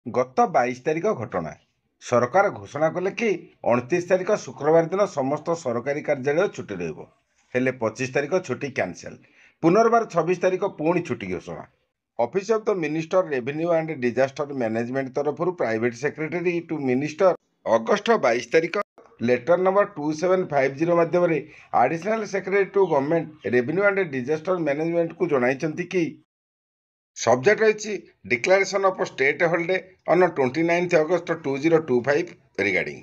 ଗତ 22 ତାରିଖ ଘଟଣା। ସରକାର ଘୋଷଣା କଲେ କି 29 ତାରିଖ ଶୁକ୍ରବାର ଦିନ ସମସ୍ତ ସରକାରୀ କାର୍ଯ୍ୟାଳୟ ଛୁଟି ରହିବ। ହେଲେ 25 ତାରିଖ ଛୁଟି କ୍ୟାନସେଲ। ପୁନର୍ବାର 26 ତାରିଖ ପୁଣି ଛୁଟି ଘୋଷଣା। Office of the minister revenue and disaster management ତରଫରୁ private secretary to minister August 22 ତାରିଖ ଲେଟର ନମ୍ବର 2750 ମାଧ୍ୟମରେ additional secretary to government revenue and disaster ମ୍ୟାନେଜମେଣ୍ଟକୁ ଜଣାଇଛନ୍ତି କି ସବଜେକ୍ଟ ରହିଛି declaration of state holiday on 29th August 2025 regarding.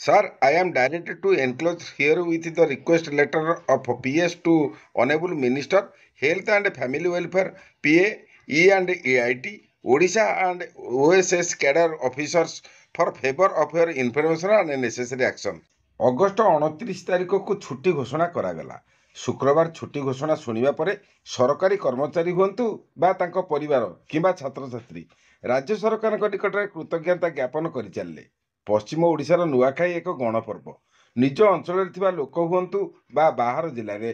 Sir, I am directed to enclose here with the request letter of PS to Honorable Minister, Health and Family Welfare, PA, E and EIT, Odisha and OSS cadre officers for favor of your information and necessary action. August 29 ତାରିଖକୁ ଛୁଟି ଘୋଷଣା କରାଗଲା। ଶୁକ୍ରବାର ଛୁଟି ଘୋଷଣା ଶୁଣିବା ପରେ ସରକାରୀ କର୍ମଚାରୀ ହୁଅନ୍ତୁ ବା ତାଙ୍କ ପରିବାର କିମ୍ବା ଛାତ୍ରଛାତ୍ରୀ ରାଜ୍ୟ ସରକାରଙ୍କ ନିକଟରେ କୃତଜ୍ଞତା ଜ୍ଞାପନ କରିଚାଲିଲେ। ପଶ୍ଚିମ ଓଡ଼ିଶାର ନୂଆଖାଇ ଏକ ଗଣପର୍ବ। ନିଜ ଅଞ୍ଚଳରେ ଥିବା ଲୋକ ହୁଅନ୍ତୁ ବା ବାହାର ଜିଲ୍ଲାରେ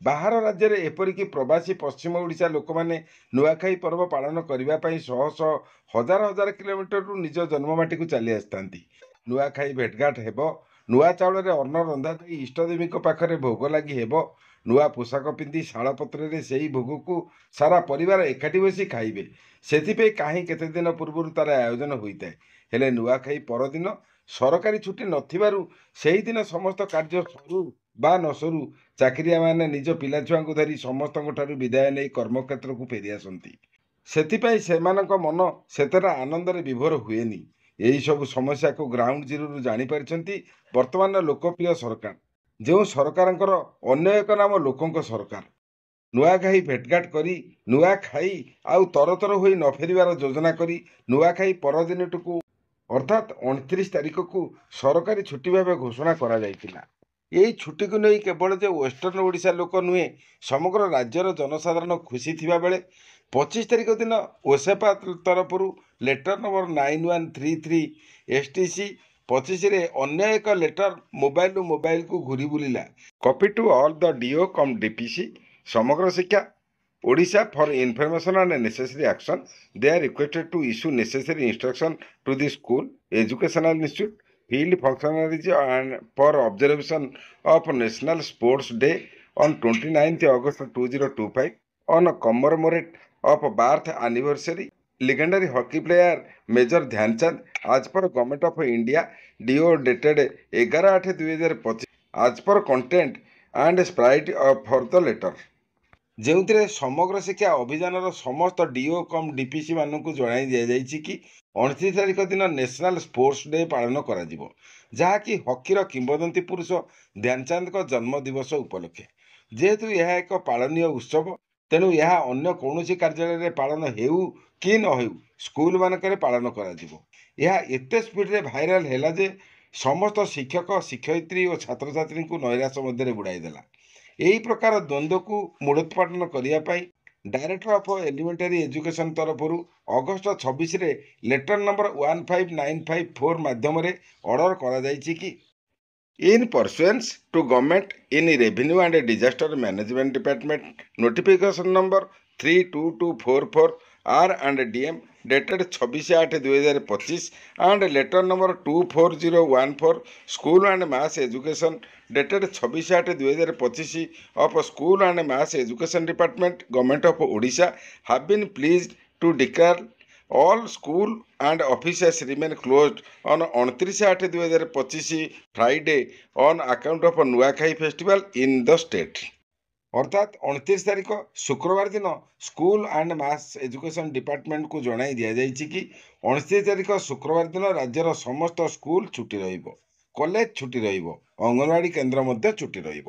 ବାହାର ରାଜ୍ୟରେ ଏପରିକି ପ୍ରବାସୀ ପଶ୍ଚିମ ଓଡ଼ିଶା ଲୋକମାନେ ନୂଆଖାଇ ପର୍ବ ପାଳନ କରିବା ପାଇଁ ଶହ ଶହ ହଜାର ହଜାର କିଲୋମିଟରରୁ ନିଜ ଜନ୍ମମାଟିକୁ ଚାଲି ଆସିଥାନ୍ତି। ନୂଆଖାଇ ଭେଟଘାଟ ହେବ। ନୂଆ ଚାଉଳରେ ଅନ୍ନ ରନ୍ଧା ଯାଇ ଇଷ୍ଟଦେବୀଙ୍କ ପାଖରେ ଭୋଗ ଲାଗି ହେବ। ନୂଆ ପୋଷାକ ପିନ୍ଧି ଶାଳପତ୍ରରେ ସେହି ଭୋଗକୁ ସାରା ପରିବାର ଏକାଠି ବସି ଖାଇବେ। ସେଥିପାଇଁ କାହିଁ କେତେ ଦିନ ପୂର୍ବରୁ ତାର ଆୟୋଜନ ହୋଇଥାଏ। ହେଲେ ନୂଆଖାଇ ପରଦିନ ସରକାରୀ ଛୁଟି ନଥିବାରୁ ସେହିଦିନ ସମସ୍ତ କାର୍ଯ୍ୟ ସରୁ ବା ନ ସରୁ ଚାକିରିଆମାନେ ନିଜ ପିଲାଛୁଆଙ୍କୁ ଧରି ସମସ୍ତଙ୍କ ଠାରୁ ବିଦାୟ ନେଇ କର୍ମକ୍ଷେତ୍ରକୁ ଫେରିଆସନ୍ତି। ସେଥିପାଇଁ ସେମାନଙ୍କ ମନ ସେତେଟା ଆନନ୍ଦରେ ବିଭୋର ହୁଏନି। ଏହିସବୁ ସମସ୍ୟାକୁ ଗ୍ରାଉଣ୍ଡ ଜିରୋରୁ ଜାଣିପାରିଛନ୍ତି ବର୍ତ୍ତମାନର ଲୋକପ୍ରିୟ ସରକାର, ଯେଉଁ ସରକାରଙ୍କର ଅନ୍ୟ ଏକ ନାମ ଲୋକଙ୍କ ସରକାର। ନୂଆଖାଇ ଭେଟଘାଟ କରି ନୂଆଖାଇ ଆଉ ତରତର ହୋଇ ନ ଫେରିବାର ଯୋଜନା କରି ନୂଆଖାଇ ପରଦିନଟିକୁ ଅର୍ଥାତ୍ 29 ତାରିଖକୁ ସରକାରୀ ଛୁଟି ଭାବେ ଘୋଷଣା କରାଯାଇଥିଲା। ଏହି ଛୁଟିକୁ ନେଇ କେବଳ ଯେ ୱେଷ୍ଟର୍ଣ୍ଣ ଓଡ଼ିଶା ଲୋକ ନୁହେଁ, ସମଗ୍ର ରାଜ୍ୟର ଜନସାଧାରଣ ଖୁସି ଥିବାବେଳେ 25 ତାରିଖ ଦିନ ଓସେପା ତରଫରୁ ଲେଟର ନମ୍ବର 9133 STC 25ରେ ଅନ୍ୟ ଏକ ଲେଟର ମୋବାଇଲକୁ ଘୁରି ବୁଲିଲା। Copy to all the DO cum DPC Samagra Shiksha Odisha for information and necessary action. They are requested to issue necessary instruction to the school, educational institute, field functionaries and for observation of National Sports Day on 29th August 2025 on commemorate of birth anniversary legendary hockey player Major Dhyanchand as per Government of India DO dated 11/8/2025 as per content and sprite for the letter। ଯେଉଁଥିରେ ସମଗ୍ର ଶିକ୍ଷା ଅଭିଯାନର ସମସ୍ତ DO cum DPC ମାନଙ୍କୁ ଜଣାଇ ଦିଆଯାଇଛି କି 29 ତାରିଖ ଦିନ ନ୍ୟାସନାଲ ସ୍ପୋର୍ଟସ ଡେ ପାଳନ କରାଯିବ, ଯାହାକି ହକିର କିମ୍ବଦନ୍ତୀ ପୁରୁଷ ଧ୍ୟାନଚାନ୍ଦଙ୍କ ଜନ୍ମଦିବସ ଉପଲକ୍ଷେ। ଯେହେତୁ ଏହା ଏକ ପାଳନୀୟ ଉତ୍ସବ, ତେଣୁ ଏହା ଅନ୍ୟ କୌଣସି କାର୍ଯ୍ୟାଳୟରେ ପାଳନ ହେଉ କି ନ ହେଉ ସ୍କୁଲମାନଙ୍କରେ ପାଳନ କରାଯିବ। ଏହା ଏତେ ସ୍ପିଡରେ ଭାଇରାଲ ହେଲା ଯେ ସମସ୍ତ ଶିକ୍ଷକ, ଶିକ୍ଷୟିତ୍ରୀ ଓ ଛାତ୍ରଛାତ୍ରୀଙ୍କୁ ନୈରାଶ ମଧ୍ୟରେ ବୁଡ଼ାଇଦେଲା। ଏହି ପ୍ରକାର ଦ୍ୱନ୍ଦ୍ୱକୁ ମୂଳୋତ୍ପାଟନ କରିବା ପାଇଁ ଡାଇରେକ୍ଟର ଅଫ୍ ଏଲିମେଣ୍ଟାରୀ ଏଜୁକେସନ ତରଫରୁ ଅଗଷ୍ଟ 26ରେ ଲେଟର ନମ୍ବର 15954 ମାଧ୍ୟମରେ ଅର୍ଡର କରାଯାଇଛି କି In pursuance to Government in Revenue and Disaster Management Department Notification number 32244 R and DM dated 26/8/2025 and letter number 24014 School and Mass Education dated 26/8/2025 of School and Mass Education Department Government of Odisha have been pleased to declare all school and offices remain closed on 29/8/2025 Friday on account of Nuakhai festival in the state। ଅର୍ଥାତ୍ 29 ତାରିଖ ଶୁକ୍ରବାର ଦିନ school and mass education ଡିପାର୍ଟମେଣ୍ଟକୁ ଜଣାଇ ଦିଆଯାଇଛି କି 29 ତାରିଖ ଶୁକ୍ରବାର ଦିନ ରାଜ୍ୟର ସମସ୍ତ ସ୍କୁଲ ଛୁଟି ରହିବ, କଲେଜ ଛୁଟି ରହିବ, ଅଙ୍ଗନବାଡି କେନ୍ଦ୍ର ମଧ୍ୟ ଛୁଟି ରହିବ।